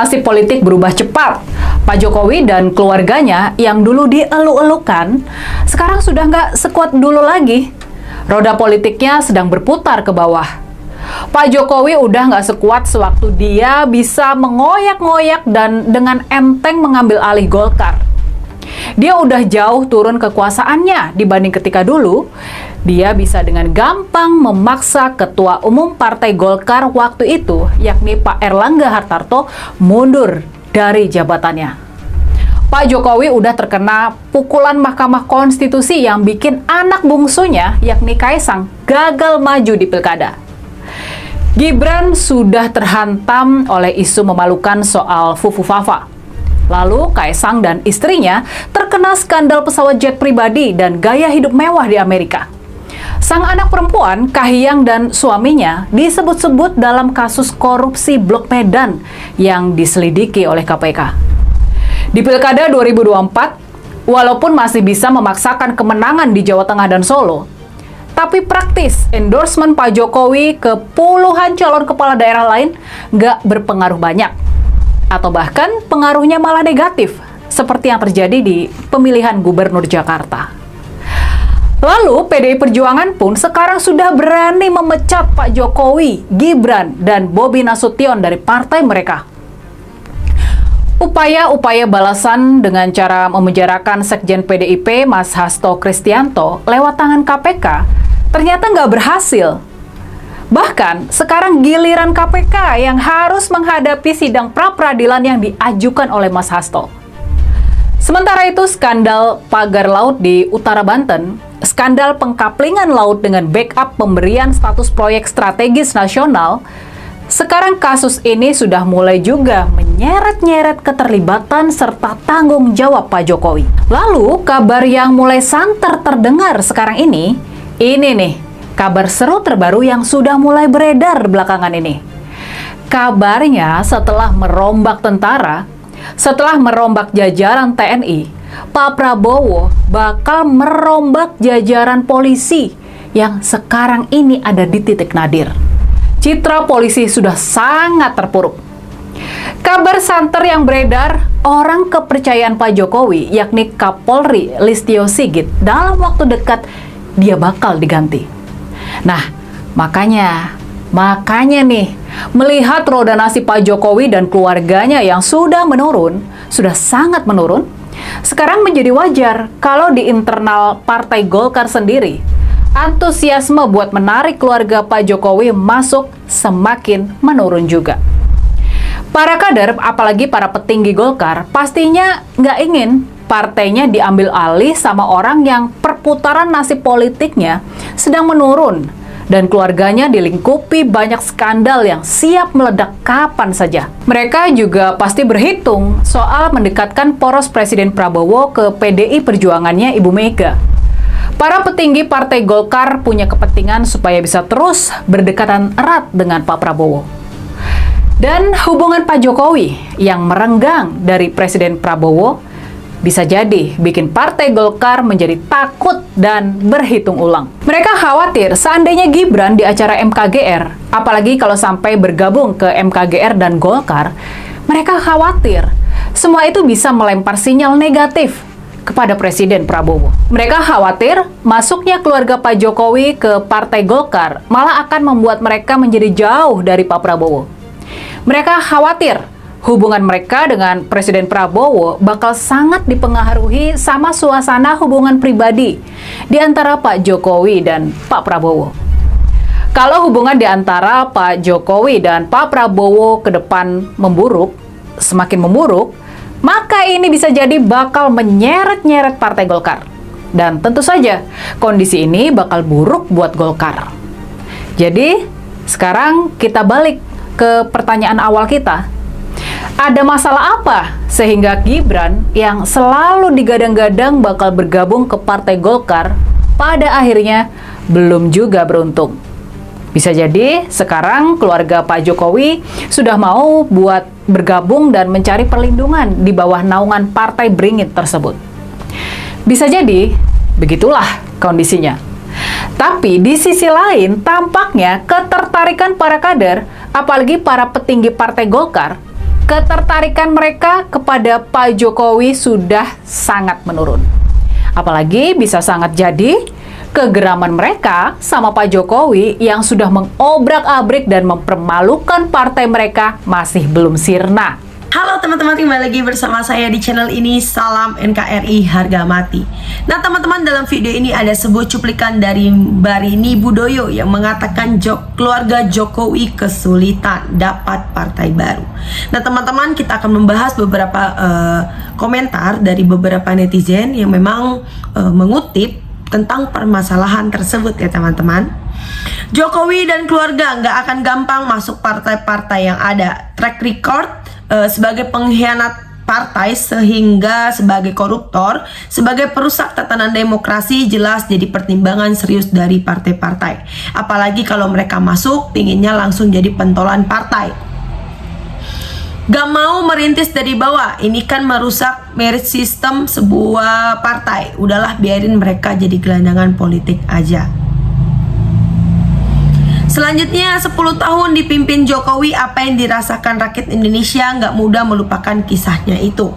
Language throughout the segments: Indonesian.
Nasib politik berubah cepat. Pak Jokowi dan keluarganya yang dulu dieluk-elukan, sekarang sudah nggak sekuat dulu lagi. Roda politiknya sedang berputar ke bawah. Pak Jokowi udah nggak sekuat sewaktu dia bisa mengoyak-ngoyak dan dengan enteng mengambil alih Golkar. Dia udah jauh turun kekuasaannya dibanding ketika dulu. Dia bisa dengan gampang memaksa Ketua Umum Partai Golkar waktu itu, yakni Pak Erlangga Hartarto, mundur dari jabatannya. Pak Jokowi udah terkena pukulan Mahkamah Konstitusi yang bikin anak bungsunya, yakni Kaisang, gagal maju di pilkada. Gibran sudah terhantam oleh isu memalukan soal Fufu Fafa. Lalu Kaisang dan istrinya terkena skandal pesawat jet pribadi dan gaya hidup mewah di Amerika. Sang anak perempuan, Kahiyang, dan suaminya disebut-sebut dalam kasus korupsi Blok Medan yang diselidiki oleh KPK. Di Pilkada 2024, walaupun masih bisa memaksakan kemenangan di Jawa Tengah dan Solo, tapi praktis endorsement Pak Jokowi ke puluhan calon kepala daerah lain nggak berpengaruh banyak. Atau bahkan pengaruhnya malah negatif, seperti yang terjadi di pemilihan Gubernur Jakarta. Lalu PDI Perjuangan pun sekarang sudah berani memecat Pak Jokowi, Gibran, dan Bobi Nasution dari partai mereka. Upaya-upaya balasan dengan cara memenjarakan Sekjen PDIP Mas Hasto Kristianto lewat tangan KPK ternyata nggak berhasil. Bahkan sekarang giliran KPK yang harus menghadapi sidang pra-peradilan yang diajukan oleh Mas Hasto. Sementara itu skandal pagar laut di Utara Banten, skandal pengkaplingan laut dengan backup pemberian status proyek strategis nasional, sekarang kasus ini sudah mulai juga menyeret-nyeret keterlibatan serta tanggung jawab Pak Jokowi. Lalu kabar yang mulai santer terdengar sekarang ini nih, kabar seru terbaru yang sudah mulai beredar belakangan ini. Kabarnya setelah merombak tentara, setelah merombak jajaran TNI, Pak Prabowo bakal merombak jajaran polisi yang sekarang ini ada di titik nadir. Citra polisi sudah sangat terpuruk. Kabar santer yang beredar, orang kepercayaan Pak Jokowi, yakni Kapolri Listio Sigit, dalam waktu dekat dia bakal diganti. Nah, makanya nih, melihat roda nasib Pak Jokowi dan keluarganya yang sudah menurun, sudah sangat menurun, sekarang menjadi wajar kalau di internal Partai Golkar sendiri, antusiasme buat menarik keluarga Pak Jokowi masuk semakin menurun juga. Para kader, apalagi para petinggi Golkar, pastinya nggak ingin partainya diambil alih sama orang yang perputaran nasib politiknya sedang menurun dan keluarganya dilingkupi banyak skandal yang siap meledak kapan saja. Mereka juga pasti berhitung soal mendekatkan poros Presiden Prabowo ke PDI Perjuangannya Ibu Mega. Para petinggi Partai Golkar punya kepentingan supaya bisa terus berdekatan erat dengan Pak Prabowo. Dan hubungan Pak Jokowi yang merenggang dari Presiden Prabowo bisa jadi bikin Partai Golkar menjadi takut dan berhitung ulang. Mereka khawatir seandainya Gibran di acara MKGR, apalagi kalau sampai bergabung ke MKGR dan Golkar, mereka khawatir semua itu bisa melempar sinyal negatif kepada Presiden Prabowo. Mereka khawatir masuknya keluarga Pak Jokowi ke Partai Golkar malah akan membuat mereka menjadi jauh dari Pak Prabowo. Mereka khawatir hubungan mereka dengan Presiden Prabowo bakal sangat dipengaruhi sama suasana hubungan pribadi di antara Pak Jokowi dan Pak Prabowo. Kalau hubungan di antara Pak Jokowi dan Pak Prabowo ke depan semakin memburuk, maka ini bisa jadi bakal menyeret-nyeret Partai Golkar. Dan tentu saja, kondisi ini bakal buruk buat Golkar. Jadi, sekarang kita balik ke pertanyaan awal kita. Ada masalah apa sehingga Gibran yang selalu digadang-gadang bakal bergabung ke Partai Golkar pada akhirnya belum juga beruntung? Bisa jadi sekarang keluarga Pak Jokowi sudah mau buat bergabung dan mencari perlindungan di bawah naungan partai beringin tersebut. Bisa jadi begitulah kondisinya. Tapi di sisi lain tampaknya ketertarikan para kader, apalagi para petinggi Partai Golkar, ketertarikan mereka kepada Pak Jokowi sudah sangat menurun. Apalagi bisa sangat jadi kegeraman mereka sama Pak Jokowi yang sudah mengobrak-abrik dan mempermalukan partai mereka masih belum sirna. Halo teman-teman, kembali lagi bersama saya di channel ini. Salam NKRI harga mati. Nah teman-teman, dalam video ini ada sebuah cuplikan dari Barini Budoyo yang mengatakan keluarga Jokowi kesulitan dapat partai baru. Nah teman-teman, kita akan membahas beberapa komentar dari beberapa netizen yang memang mengutip tentang permasalahan tersebut ya teman-teman. Jokowi dan keluarga nggak akan gampang masuk partai-partai yang ada track record sebagai pengkhianat partai, sehingga sebagai koruptor, sebagai perusak tatanan demokrasi, jelas jadi pertimbangan serius dari partai-partai. Apalagi kalau mereka masuk pinginnya langsung jadi pentolan partai, gak mau merintis dari bawah. Ini kan merusak merit system sebuah partai. Udahlah, biarin mereka jadi gelandangan politik aja. Selanjutnya, 10 tahun dipimpin Jokowi, apa yang dirasakan rakyat Indonesia nggak mudah melupakan kisahnya itu.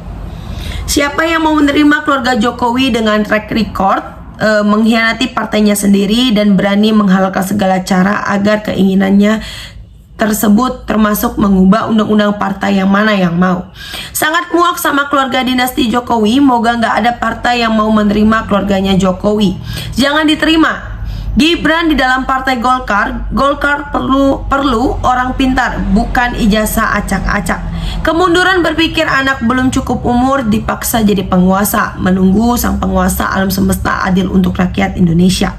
Siapa yang mau menerima keluarga Jokowi dengan track record mengkhianati partainya sendiri dan berani menghalalkan segala cara agar keinginannya tersebut, termasuk mengubah undang-undang partai, yang mana yang mau? Sangat muak sama keluarga dinasti Jokowi. Moga nggak ada partai yang mau menerima keluarganya Jokowi. Jangan diterima. Gibran di dalam partai Golkar. Golkar perlu orang pintar, bukan ijazah acak-acak. Kemunduran berpikir anak belum cukup umur dipaksa jadi penguasa, menunggu sang penguasa alam semesta adil untuk rakyat Indonesia.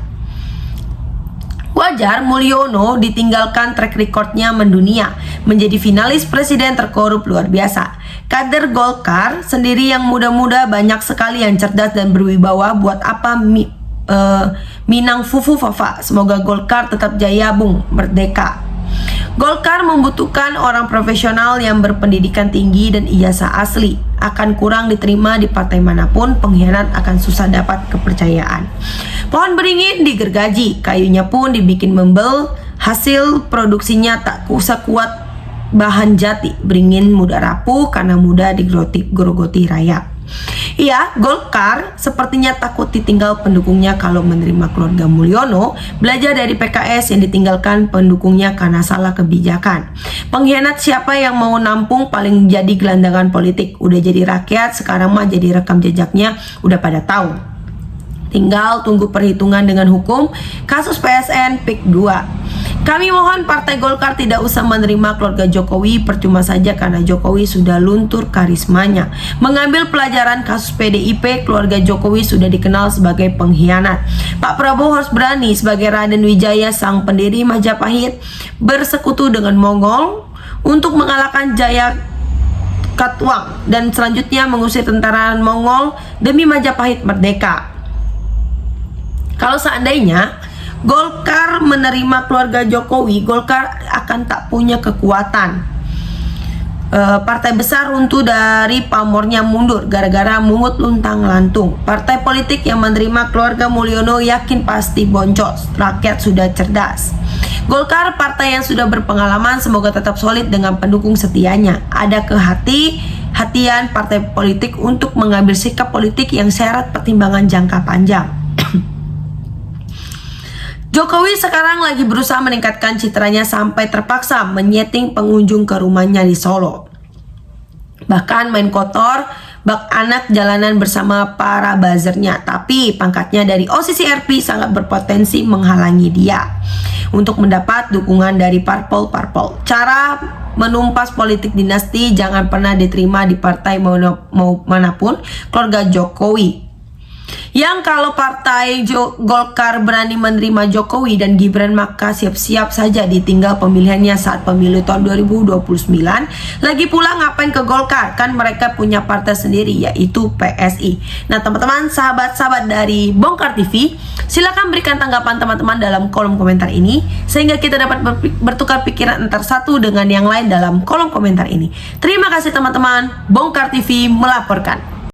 Wajar Mulyono ditinggalkan track recordnya mendunia, menjadi finalis presiden terkorup luar biasa. Kader Golkar sendiri yang muda-muda banyak sekali yang cerdas dan berwibawa. Buat apa Minang Fufu Fafa? Semoga Golkar tetap jaya, Bung, merdeka. Golkar membutuhkan orang profesional yang berpendidikan tinggi dan ijazah asli. Akan kurang diterima di partai manapun, pengkhianat akan susah dapat kepercayaan. Pohon beringin digergaji, kayunya pun dibikin membel. Hasil produksinya tak usah kuat bahan jati. Beringin mudah rapuh karena mudah digerogoti rayap. Iya, Golkar sepertinya takut ditinggal pendukungnya kalau menerima keluarga Mulyono. Belajar dari PKS yang ditinggalkan pendukungnya karena salah kebijakan. Pengkhianat siapa yang mau nampung, paling jadi gelandangan politik. Udah jadi rakyat, sekarang mah jadi rekam jejaknya udah pada tahu. Tinggal tunggu perhitungan dengan hukum. Kasus PSN PIK 2. Kami mohon partai Golkar tidak usah menerima keluarga Jokowi, percuma saja karena Jokowi sudah luntur karismanya. Mengambil pelajaran kasus PDIP, keluarga Jokowi sudah dikenal sebagai pengkhianat. Pak Prabowo harus berani sebagai Raden Wijaya, sang pendiri Majapahit, bersekutu dengan Mongol untuk mengalahkan Jaya Katuang dan selanjutnya mengusir tentara Mongol demi Majapahit merdeka. Kalau seandainya Golkar menerima keluarga Jokowi, Golkar akan tak punya kekuatan. Partai besar runtuh dari pamornya mundur gara-gara mungut luntang lantung. Partai politik yang menerima keluarga Mulyono yakin pasti boncos. Rakyat sudah cerdas. Golkar partai yang sudah berpengalaman, semoga tetap solid dengan pendukung setianya. Ada kehati-hatian partai politik untuk mengambil sikap politik yang syarat pertimbangan jangka panjang. Jokowi sekarang lagi berusaha meningkatkan citranya sampai terpaksa menyeting pengunjung ke rumahnya di Solo. Bahkan main kotor bak anak jalanan bersama para buzzernya. Tapi pangkatnya dari OCCRP sangat berpotensi menghalangi dia untuk mendapat dukungan dari parpol-parpol. Cara menumpas politik dinasti jangan pernah diterima di partai manapun keluarga Jokowi. Yang kalau partai Golkar berani menerima Jokowi dan Gibran, maka siap-siap saja ditinggal pemilihannya saat pemilu tahun 2029. Lagi pula ngapain ke Golkar? Kan mereka punya partai sendiri, yaitu PSI. Nah teman-teman, sahabat-sahabat dari Bongkar TV, silakan berikan tanggapan teman-teman dalam kolom komentar ini, sehingga kita dapat bertukar pikiran antar satu dengan yang lain dalam kolom komentar ini. Terima kasih teman-teman. Bongkar TV melaporkan.